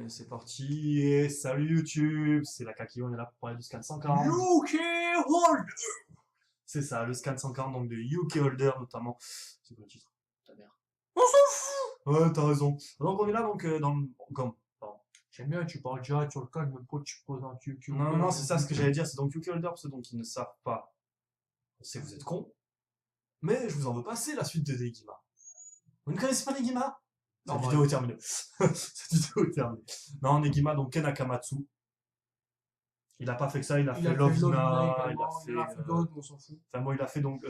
Allez, c'est parti. Et salut YouTube, c'est la Kaki, on est là pour parler du scan 140. UK Holder. C'est ça, le scan 140, donc de UK Holder notamment. C'est quoi le titre? Ta mère. On s'en fout. Ouais, t'as raison. Donc on est là donc dans le... Comme... Pardon. J'aime bien, tu parles direct sur le code, même pas tu poses un UK. Non, c'est ça ce que j'allais dire, c'est donc UK Holder, pour ceux donc qui ne savent pas. C'est que vous êtes cons. Mais je vous en veux pas, c'est la suite de Negima. Vous ne connaissez pas Negima? Cette vidéo est terminée. Cette vidéo est terminée. Non, Negima, donc Ken Akamatsu. Il a pas fait que ça, il a fait Lovina, il a fait d'autres, on s'en fout. Enfin, bon, il a fait donc.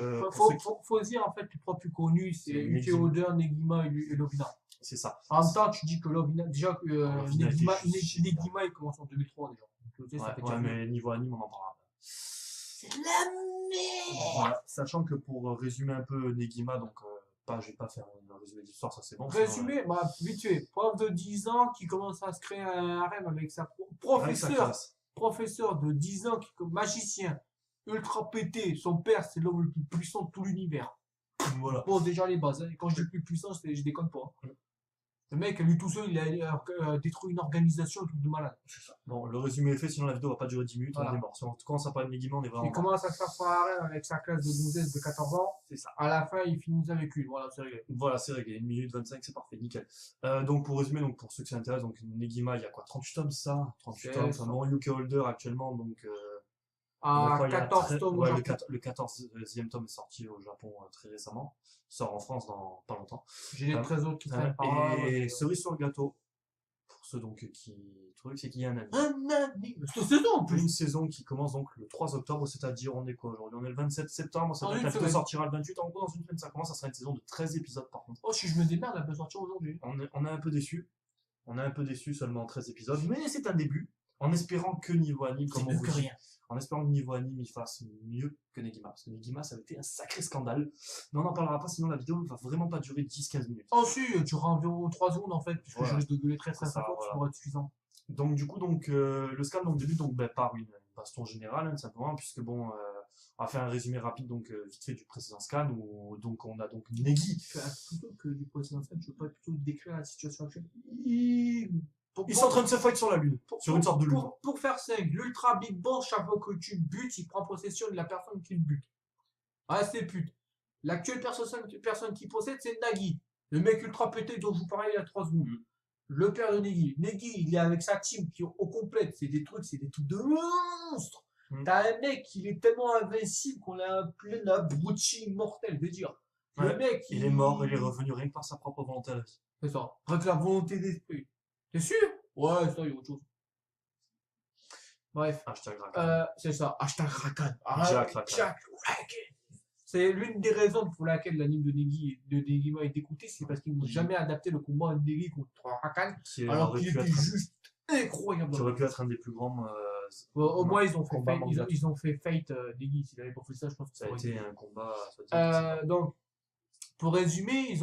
Faut dire en fait, les trois plus connus, c'est UK Holder, Negima et Lovina. C'est ça. En même temps, tu dis que Lovina, déjà que Negima, il commence en 2003 déjà. Donc, ouais, mais niveau anime, on en parlera. C'est de la merde. Voilà. Sachant que pour résumer un peu Negima, donc. Je vais pas faire un résumé d'histoire, ça c'est bon. Résumé, bah, vite fait. Prof de 10 ans qui commence à se créer un harem avec sa professeur de 10 ans, magicien, ultra pété. Son père, c'est l'homme le plus puissant de tout l'univers. Voilà. Bon, déjà les bases. Hein. Quand je dis plus puissant, je déconne pas. Le mec, lui tout seul, il a détruit une organisation, un truc de malade. C'est ça. Bon, le résumé est fait, sinon la vidéo va pas durer 10 minutes, voilà. On est mort. Si on commence à parler de Negima, on est vraiment. Il commence à se faire son harem avec sa classe de gonzesse de 14 ans. C'est ça. À la fin, il finit avec une. Voilà, c'est réglé. Voilà, c'est réglé. 1 minute 25, c'est parfait, nickel. Donc, pour résumer, donc, pour ceux qui s'intéressent, donc, Negima, il y a quoi? 38 tomes, ça? 38 tomes, c'est un bon UK Holder actuellement, donc. 14 tomes au Japon. Le 14e tome est sorti au Japon très récemment. Il sort en France dans pas longtemps. J'ai des 13 autres qui traînent par là. Et cerise sur le gâteau, pour ceux donc qui truc, c'est qu'il y a un anime. Un anime. C'est saison en plus. Une saison qui commence donc le 3 octobre, c'est-à-dire on est quoi aujourd'hui? On est le 27 septembre, ça la vidéo sortira le 28, en gros dans une semaine ça commence, ça sera une saison de 13 épisodes par contre. Oh, si je me démerde, elle peut sortir aujourd'hui. On est un peu déçus. On est un peu déçus, seulement 13 épisodes, mais c'est un début. En espérant que niveau anime, comme on vous dit, en espérant que niveau anime, il fasse mieux que Negima. Parce que Negima, ça avait été un sacré scandale. Mais on n'en parlera pas, sinon la vidéo ne va vraiment pas durer 10-15 minutes. Oh si, tu auras environ 3 secondes en fait, puisque voilà. je risque de gueuler très fort, ça pourrait être suffisant. Donc du coup, le scan donc, débute donc, par une baston générale, hein, simplement, puisque bon, on va faire un résumé rapide donc vite fait du précédent scan, où donc on a donc Negi. Plutôt que du précédent scan, je veux pas plutôt décrire la situation actuelle. Ils sont en train de se fight sur la lune, sur une sorte de lune. Pour faire simple, l'ultra big boss, chaque fois que tu butes, il prend possession de la personne qui le bute. Ah, c'est pute. L'actuelle personne qui possède, c'est Nagi. Le mec ultra pété dont je vous parlais il y a 3 secondes. Le père de Negi. Negi, il est avec sa team qui au complète. C'est des trucs de monstres. T'as un mec, il est tellement invincible qu'on l'a appelé un abruti mortel, je veux dire. Le mec, il est mort, il est revenu rien que par sa propre volonté à la vie. C'est ça. Avec la volonté d'esprit. T'es sûr? Ouais, ça, il y a autre chose. Bref. C'est ça. Hashtag Rakan. Jack Rakan. C'est l'une des raisons pour laquelle l'anime de Negima est écouté, c'est parce qu'ils n'ont jamais adapté le combat de Negi contre Rakan, alors qu'il était juste incroyable. Qui aurait pu être un des plus grands. Au moins, ils ont fait Fate Negi. S'ils n'avaient pas fait ça, je pense que ça a été un combat. Donc, pour résumer,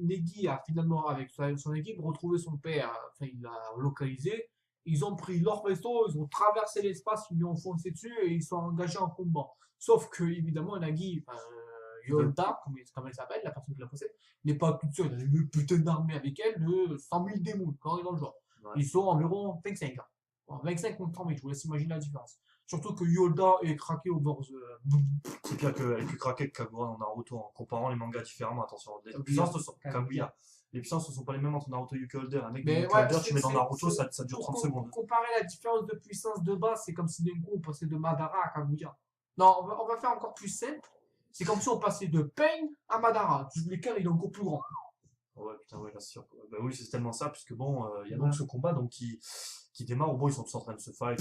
Negi a finalement, avec son équipe, retrouvé son père. Enfin, il l'a localisé. Ils ont pris leur vaisseau, ils ont traversé l'espace, ils lui ont foncé dessus et ils sont engagés en combat. Sauf que, évidemment, Nagi, Yolda, comme elle s'appelle, la personne qui la possède, n'est pas toute seule. Elle a une putain d'armée avec elle de 100 000 démons, quand on est dans le genre. Ouais. Ils sont environ 25 ans. Bon, 25 contre 30 000, je vous laisse imaginer la différence. Surtout que Yolda est craqué au bord de... C'est clair qu'elle est plus craquée que Kagura dans Naruto en comparant les mangas différemment, attention. Les puissances ne sont Kaguya. Les puissances ne sont pas les mêmes entre Naruto et UK Holder. Un mec de UK Holder, tu mets dans Naruto, ça dure 30 secondes. Pour comparer la différence de puissance de base, c'est comme si d'un coup on passait de Madara à Kaguya. Non, on va faire encore plus simple. C'est comme si on passait de Pain à Madara. L'écart, il est encore plus grand. Ouais, putain, ouais, là, c'est sûr. Bah oui, c'est tellement ça, puisque bon, il y a donc ce combat donc, qui démarre. Bon, ils sont tous en train de se fight.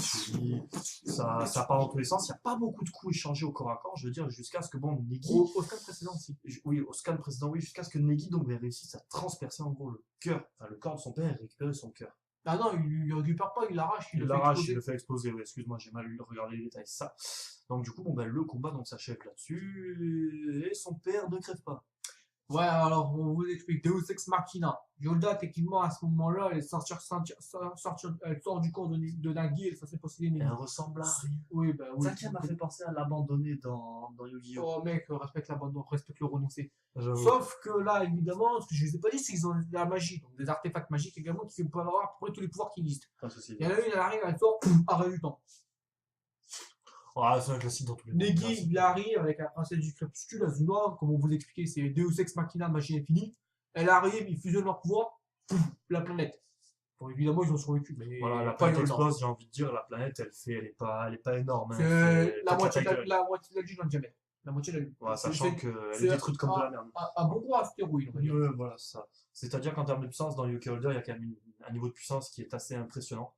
Ça part dans tous les sens. Il n'y a pas beaucoup de coups échangés au corps à corps, je veux dire, jusqu'à ce que bon, Negi. Au scan précédent aussi. Oui, au scan précédent, oui, jusqu'à ce que Negi donc réussisse à transpercer en gros le cœur, enfin le corps de son père et récupérer son cœur. Ah non, il ne récupère pas, il l'arrache. Il le fait exploser, oui, excuse-moi, j'ai mal regardé les détails, ça. Donc du coup, bon, ben, le combat donc s'achève là-dessus, et son père ne crève pas. Ouais, alors on vous explique. Deus Ex Machina. Yoda, techniquement, à ce moment-là, elle elle sort du corps de Nagi et ça s'est possédé Elle Negi. ressemble à rien. Oui, bah oui. Ça qui m'a fait penser à l'abandonner dans Yu-Gi-Oh! Oh mec, respecte l'abandon, respecte le renoncé. J'avoue. Sauf que là, évidemment, ce que je vous ai pas dit, c'est qu'ils ont de la magie, donc des artefacts magiques également qui peuvent avoir à peu près tous les pouvoirs qui existent. Pas de souci. Il y en a une, elle arrive, elle sort, arrêt du temps. Ah, c'est un classique dans tous les Negi, il arrive avec la princesse du crépuscule, Azuna, comme on vous l'expliquait, c'est Deus Ex Machina, magie infinie. Elle arrive, ils fusionnent leur pouvoir, la planète. Bon, évidemment, ils ont survécu, mais Voilà, la pas planète Yoda. explose, j'ai envie de dire, la planète, elle est pas énorme. Hein, C'est elle fait la pas moitié ta gueule. de la Lune dans le diamètre. La moitié de la Lune. Voilà, sachant qu'elle c'est est détruite comme de la merde. un bon gros astéroïde, on va dire. Voilà, c'est ça. C'est-à-dire qu'en termes de puissance, dans Yu-Gi-Oh! Holder, il y a quand même un niveau de puissance qui est assez impressionnant.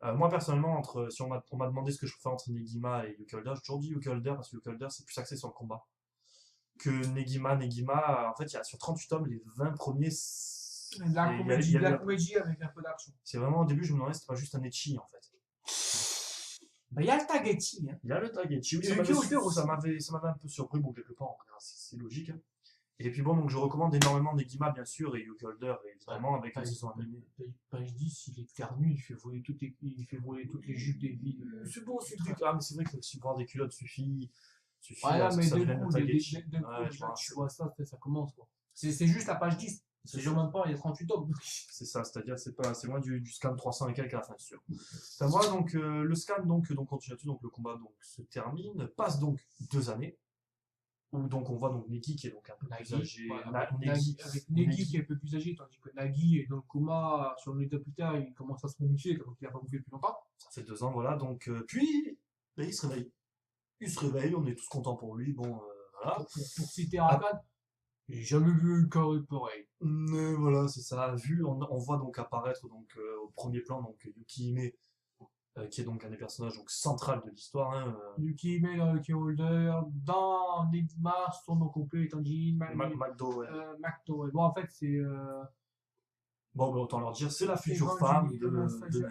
Moi, personnellement, si on m'a demandé ce que je préfère entre Negima et Yu-Gi-Oh! Holder, j'ai toujours dit Yu-Gi-Oh! Holder parce que Yu-Gi-Oh! Holder, c'est plus axé sur le combat. Que Negima, en fait, il y a sur 38 tomes, les 20 premiers, De la comédie, de la comédie avec un peu d'action. c'est vraiment au début, je me demandais si c'était pas juste un ecchi en fait. Bah, il y a le Tagetti. Hein. Il y a le tag ecchi, oui, Et Yu-Gi-Oh! Holder aussi. ça m'avait un peu surpris, bon, quelque part, c'est logique. Hein. Et puis bon, donc je recommande énormément Negima, bien sûr, et Yu-Gi-Oh! Holder, évidemment, avec une saison animée. Page 10, il est carnu, il fait voler toutes les jupes des villes. C'est bon, c'est truc. Ah, mais c'est vrai que le support des culottes suffit Ouais, à ce mais que ça d'un devienne un coup, tag ecchi. d'un coup, Ouais, je déjà, vois. tu vois ça, ça commence, quoi. C'est juste la page 10. C'est genre même pas, il y a 38 tomes. C'est ça, c'est-à-dire c'est loin du scan 300 et quelques à la fin, c'est sûr. Ça va, donc le scan donc continue là-dessus, donc le combat donc se termine, passe donc 2 années, où donc on voit donc Neki qui est donc un peu plus âgé, Ouais, Negi, avec Negi qui est un peu plus âgé, tandis que Nagi est dans le coma, sur le plus tard, il commence à se momifier, donc il a pas bouffé depuis longtemps. ça fait 2 ans, voilà, donc puis ben, il se réveille. Il se réveille, on est tous contents pour lui, bon, voilà. Pour citer Arakan, j'ai jamais vu un carré pareil. Mais voilà, c'est ça. On voit donc apparaître donc au premier plan donc Yukihime, qui est donc un des personnages donc central de l'histoire. Hein, Yukihime dans Yu-Gi-Oh! Holder, dans Enigma, son nom complet étant Jin, McDo, ouais. Macto. Et bon, en fait, c'est. Bon, ben, autant leur dire, c'est la future femme de Nagi.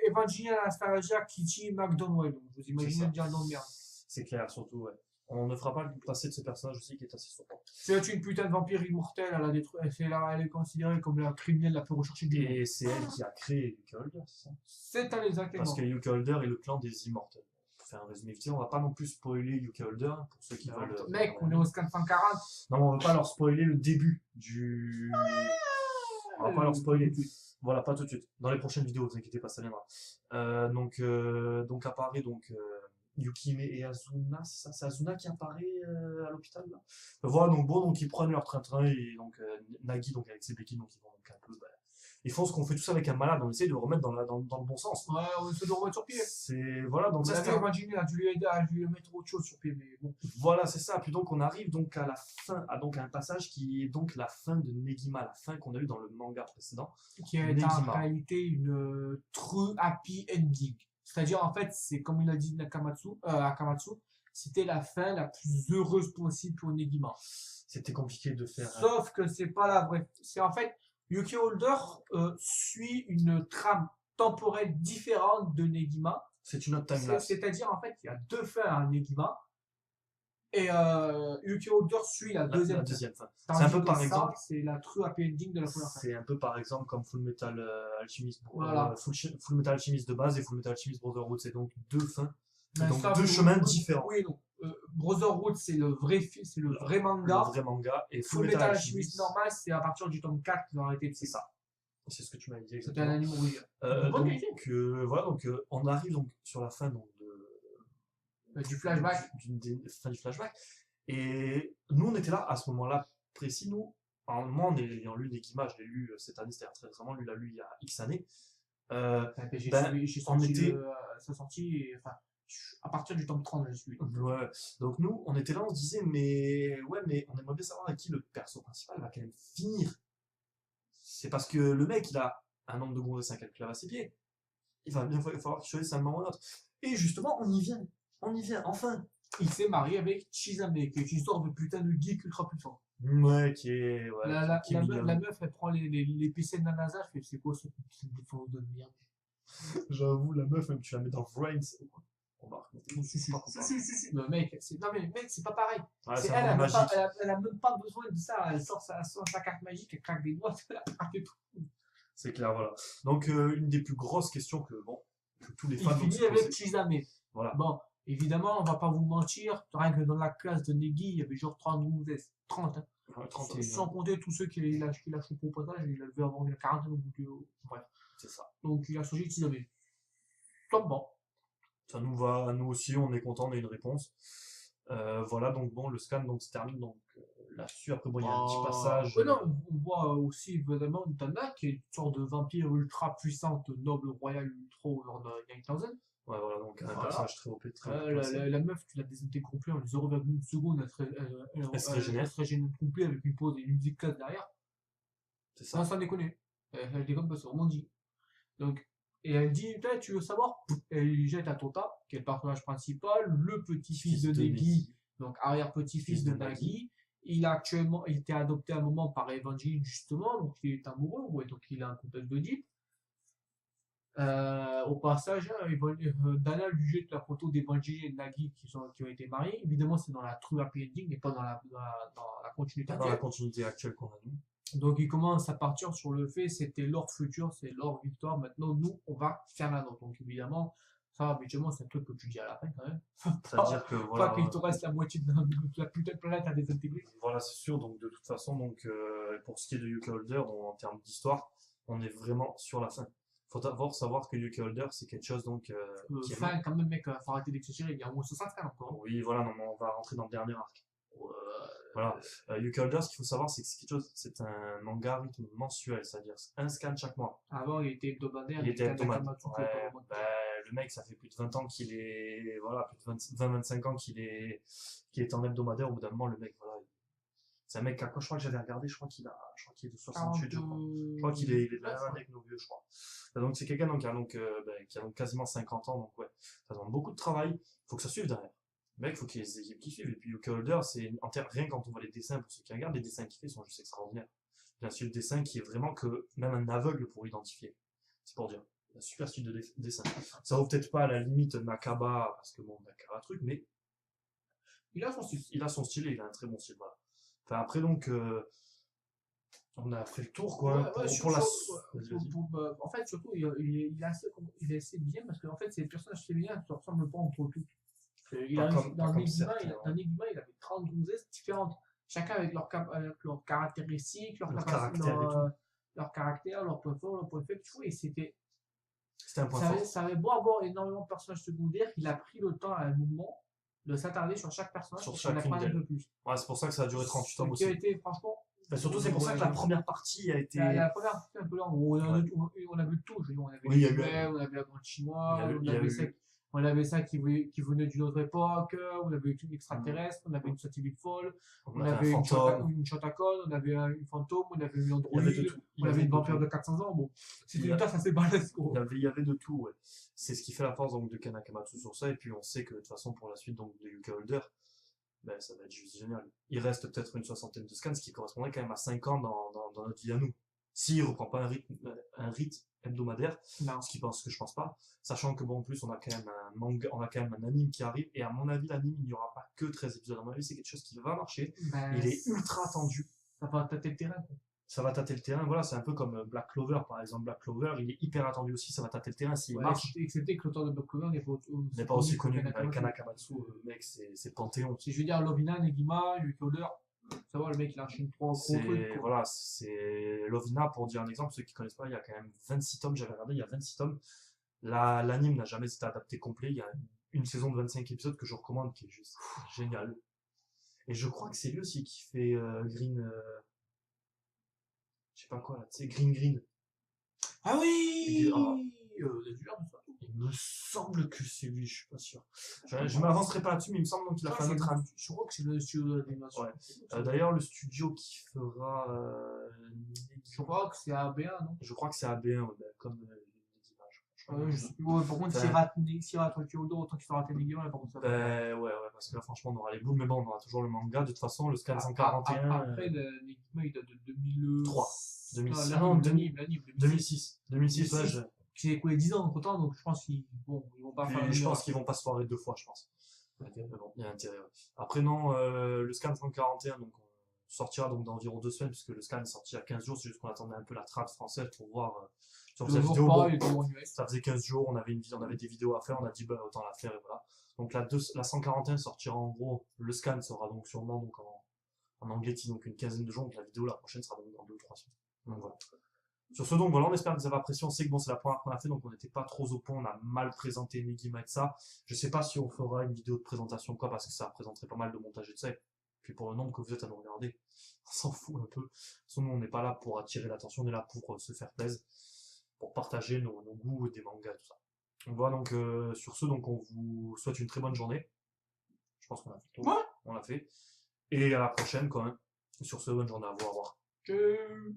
Evangeline Anastasia Kichi McDonald. Donc, vous imaginez le dire le nom de merde. C'est clair, surtout, ouais. On ne fera pas le passé de ce personnage aussi qui est assez surprenant. C'est une putain de vampire immortelle, elle est considérée comme la criminelle la plus recherchée du monde. Et c'est elle qui a créé Yu-Gi-Oh! Holder, c'est ça? C'est un exactement. Parce que Yu-Gi-Oh! Holder est le clan des immortels. Pour faire un résumé vite, on va pas non plus spoiler Yu-Gi-Oh! Holder pour ceux qui veulent. Mec, on est au scan 140. Non, on va pas leur spoiler le début du. On va pas leur spoiler. Voilà, pas tout de suite. Dans les prochaines vidéos, vous inquiétez pas, ça viendra. Donc apparaît donc Yukihime et Azuna, c'est Azuna qui apparaît à l'hôpital là. Voilà, donc bon, donc ils prennent leur train-train et donc Nagi donc avec ses béquilles, donc ils vont donc un peu. Ils font ce qu'on fait tous avec un malade, on essaie de le remettre dans le bon sens. Ouais, on essaie de le remettre sur pied. C'est voilà, donc ça c'est Evangeline a dû lui mettre autre chose sur pied, mais bon. Voilà, c'est ça. Puis donc on arrive donc à la fin, à donc un passage qui est donc la fin de Negima, la fin qu'on a eu dans le manga précédent. Qui est en réalité une true happy ending. C'est-à-dire, en fait, c'est comme il a dit Akamatsu, c'était la fin la plus heureuse possible pour Negima. C'était compliqué de faire. Sauf que c'est pas la vraie. C'est en fait, Yu-Gi-Oh! Holder suit une trame temporelle différente de Negima. C'est une autre timeline. C'est-à-dire, en fait, il y a 2 fins à Negima. Et Yu-Gi-Oh! Holder suit la deuxième fin. C'est un peu par exemple. C'est la true happy ending de la première fin. C'est un peu par exemple comme Full Metal Alchemist. Voilà. Full Metal Alchemist de base et Full Metal Alchemist Brotherhood. C'est donc 2 fins. Donc ça, 2 chemins différents. Oui, non. Brotherhood, c'est le vrai manga. Le vrai manga. Et Full Metal Alchemist normal, c'est à partir du tome 4 qu'ils ont arrêté de faire ça. C'est ce que tu m'as dit. C'était un anime original. Voilà, donc on arrive donc sur la fin donc, du flashback. Fin du flashback. Et nous, on était là à ce moment-là précis. Nous, moi, en ayant lu Negima, je l'ai lu cette année, c'est-à-dire très récemment, lui l'a lu il y a X années. J'ai sorti sa sortie, et, enfin, à partir du tome 30, je suis. Ouais. Donc nous, on était là, on se disait, mais on aimerait bien savoir à qui le perso principal va quand même finir. C'est parce que le mec, il a un nombre de gonzesses incalculable à ses pieds. Il va bien falloir qu'il choisisse un moment ou un autre. Et justement, on y vient, enfin. Il s'est marié avec Chizame, qui est une sorte de putain de geek ultra puissant. Ouais, qui est. Ouais, la meuf, elle prend les PC de la NASA, c'est quoi ce défaut de merde? J'avoue, la meuf, même tu la mets dans Brains. Remarque. Si. Pas coupable. Si. Non, mec, c'est pas pareil. Ouais, C'est c'est elle, un monde magique. elle a même pas besoin de ça. Elle sort sa carte magique, elle craque des doigts, elle craque et tout. C'est clair, voilà. Donc, une des plus grosses questions que tous les Il fans finit se avec posaient. Chizame. Voilà. Bon, évidemment, on va pas vous mentir, rien que dans la classe de Negi, il y avait genre 30 gonzesses. 30, hein. Ouais, 31, Sans compter tous ceux qu'il a chopé au passage, il a levé avant la quarantaine au bout de. Bref. c'est ça. Donc il a changé de Chizame. Top bon. Ça nous va, nous aussi, on est content, on a une réponse. Voilà, donc bon, le scan donc, se termine donc, là-dessus. Après, bon, il y a un petit passage. Ouais, non, on voit aussi vraiment Utana, qui est une sorte de vampire ultra puissante, noble, royal, ultra over the 9000. Ouais, voilà, donc un Voilà. personnage très OP, très haut placé. La meuf, tu la désintègres complet en 0,1 seconde, Elle se régénère. elle se régénère complet avec une pause et une musique classe derrière. C'est ça. Non, sans déconner. Elle déconne pas, c'est vraiment dit. Donc, et elle dit, tu veux savoir? Elle jette à Tota, qui est le personnage principal, le petit-fils de Negi, donc arrière-petit-fils de Nagi. Il était adopté à un moment par Evangeline, justement, donc il est amoureux, ouais, donc il a un complexe d'Oedipe. Au passage, Dana lui jette la photo d'Evangeline et de Nagi qui ont été mariés. Évidemment, c'est dans la true happy ending et pas dans la continuité. Dans la continuité actuelle qu'on a nous. Donc il commence à partir sur le fait c'était leur futur, c'est leur victoire. Maintenant, nous, on va faire la nôtre. Donc évidemment, ça, habituellement, c'est un truc que tu dis à la fin quand même. C'est-à-dire que voilà. Pas qu'il te reste la moitié de la putain de planète à désintégrer. Voilà, c'est sûr. Donc de toute façon, donc pour ce qui est de Yuka Holder, en termes d'histoire, on est vraiment sur la fin. Faut d'abord savoir que Yuka Holder, c'est quelque chose donc qui est Fin, quand même, mec, faut arrêter d'exagérer. Il y a au moins 60 encore. Oui, voilà, non, mais on va rentrer dans le dernier arc. Voilà. Yuka Holder, ce qu'il faut savoir, c'est que c'est quelque chose, c'est un manga à rythme mensuel, c'est-à-dire un scan chaque mois. Avant, il était hebdomadaire. Il était hebdomadaire. Ouais, le mec, ça fait plus de 20 ans qu'il est, voilà, plus de 20-25 ans qu'il est en hebdomadaire. Au bout d'un moment, le mec, voilà, c'est un mec, je crois que j'avais regardé, je crois qu'il est de 68, je crois. Je crois qu'il est de la même année que nos vieux, je crois. Donc c'est quelqu'un qui a donc quasiment 50 ans, donc ouais, ça demande beaucoup de travail. Faut que ça suive derrière. Le mec, faut qu'il y ait des équipes qui suivent. Et puis Yuka Holder, c'est rien quand on voit les dessins, pour ceux qui regardent, les dessins qu'il fait sont juste extraordinaires. Il a un style de dessin qui est vraiment que même un aveugle pourrait identifier. C'est pour dire. Il a un super style de dessin. Ça vaut peut-être pas à la limite Nakaba, parce que bon, Nakaba truc, mais il a son style. Il a son style et il a un très bon style, voilà. Enfin, après donc, on a fait le tour, quoi. En fait, surtout, il est assez bien parce qu'en fait, ces personnages féminins ne se ressemblent pas entre eux. Dans Negima, il avait 30 gonzesses différentes, chacun avec leurs caractéristiques, leur caractère, leur point fort, leur point faible, et c'était un point fort. Ça avait beau avoir énormément de personnages secondaires, il a pris le temps à un moment de s'attarder sur chaque personnage, sur chacune un peu plus. Ouais, c'est pour ça que ça a duré 38 tomes aussi. Qui a été, franchement, surtout, c'est pour ça que la première partie a été. La première partie un peu longue, on a vu tout. On avait les humains, on avait la grande chinoise, on avait ça qui venait d'une autre époque, on avait une extraterrestre, on avait une satellite folle, on avait une Shotacon, on avait une fantôme, on avait une androïde, on avait une vampire de 400 ans. Bon, c'était une tasse assez balèze. Il y avait de tout, ouais. C'est ce qui fait la force donc, de Kanakamatsu sur ça, et puis on sait que de toute façon, pour la suite donc, de Yuka Holder, ben, ça va être juste génial. Il reste peut-être une soixantaine de scans, ce qui correspondrait quand même à 5 ans dans notre vie à nous. S'il reprend pas un rythme hebdomadaire, ce que je pense pas, sachant que bon, en plus, on a quand même un manga, on a quand même un anime qui arrive, et à mon avis, l'anime, il n'y aura pas que 13 épisodes. À mon avis, c'est quelque chose qui va marcher. Il est ultra attendu. Ça va tâter le terrain, quoi. Ça va tâter le terrain, voilà, c'est un peu comme Black Clover, par exemple. Black Clover, il est hyper attendu aussi, ça va tâter le terrain s'il marche. Excepté que l'auteur de Black Clover n'est pas aussi connu. Kanakamatsu, mec, c'est Panthéon. Si je veux dire, Lovina, Negima, Yuka Holder, ça va, le mec, il enchaîne 3 gros trucs. Voilà, c'est Lovina, pour dire un exemple, ceux qui connaissent pas, il y a quand même 26 tomes, j'avais regardé, il y a 26 tomes. L'anime n'a jamais été adapté complet, il y a une saison de 25 épisodes que je recommande, qui est juste génial. Et je crois que c'est lui aussi qui fait Green... je sais pas quoi là, tu sais, Green. Ah oui. Il me semble que c'est lui, je suis pas sûr. Je m'avancerai pas là-dessus, mais il me semble qu'il a fait un autre anime. Je crois que c'est le studio d'animation. Ouais. D'ailleurs, le studio qui fera. Je crois que c'est AB1, non? Je crois que c'est AB1, comme je sais plus. Ouais, par contre, s'il rate Tokyo Odo, autant qu'il sera raté Negima, par contre, ça va. Ouais, parce que là, franchement, on aura les boules, mais bon, on aura toujours le manga. De toute façon, le scan 141. Après, Negima, il date de 2003. 2006. Non, 2006. 2006, ouais. Puis il s'est écoulé 10 ans entre temps, donc je pense qu'ils ils vont pas faire Puis je pense qu'ils vont pas se foirer 2 fois, je pense. Mais bon, il y a intérêt. Ouais. Après, non, le scan 3041, donc on sortira donc dans environ 2 semaines, puisque le scan est sorti il y a 15 jours, c'est juste qu'on attendait un peu la trad française pour voir sur la vidéo. Bon, ça faisait 15 jours, on avait des vidéos à faire, on a dit bah autant la faire et voilà. Donc la 141 sortira en gros, le scan sera donc sûrement donc en anglais, donc une quinzaine de jours, donc la vidéo la prochaine sera donc dans 2 ou 3 semaines. Donc voilà. Sur ce, donc voilà, on espère que vous avez apprécié. On sait que bon, c'est la première qu'on a fait, donc on n'était pas trop au point. On a mal présenté Negima et ça. Je sais pas si on fera une vidéo de présentation quoi, parce que ça représenterait pas mal de montage et de ça. Et puis pour le nombre que vous êtes à nous regarder, on s'en fout un peu. De toute façon, nous, on n'est pas là pour attirer l'attention, on est là pour se faire plaisir, pour partager nos goûts et des mangas, tout ça. Donc voilà, donc sur ce, donc on vous souhaite une très bonne journée. Je pense qu'on a fait tout. Ouais. On l'a fait. Et à la prochaine quand même. Sur ce, bonne journée à vous, au revoir. Que...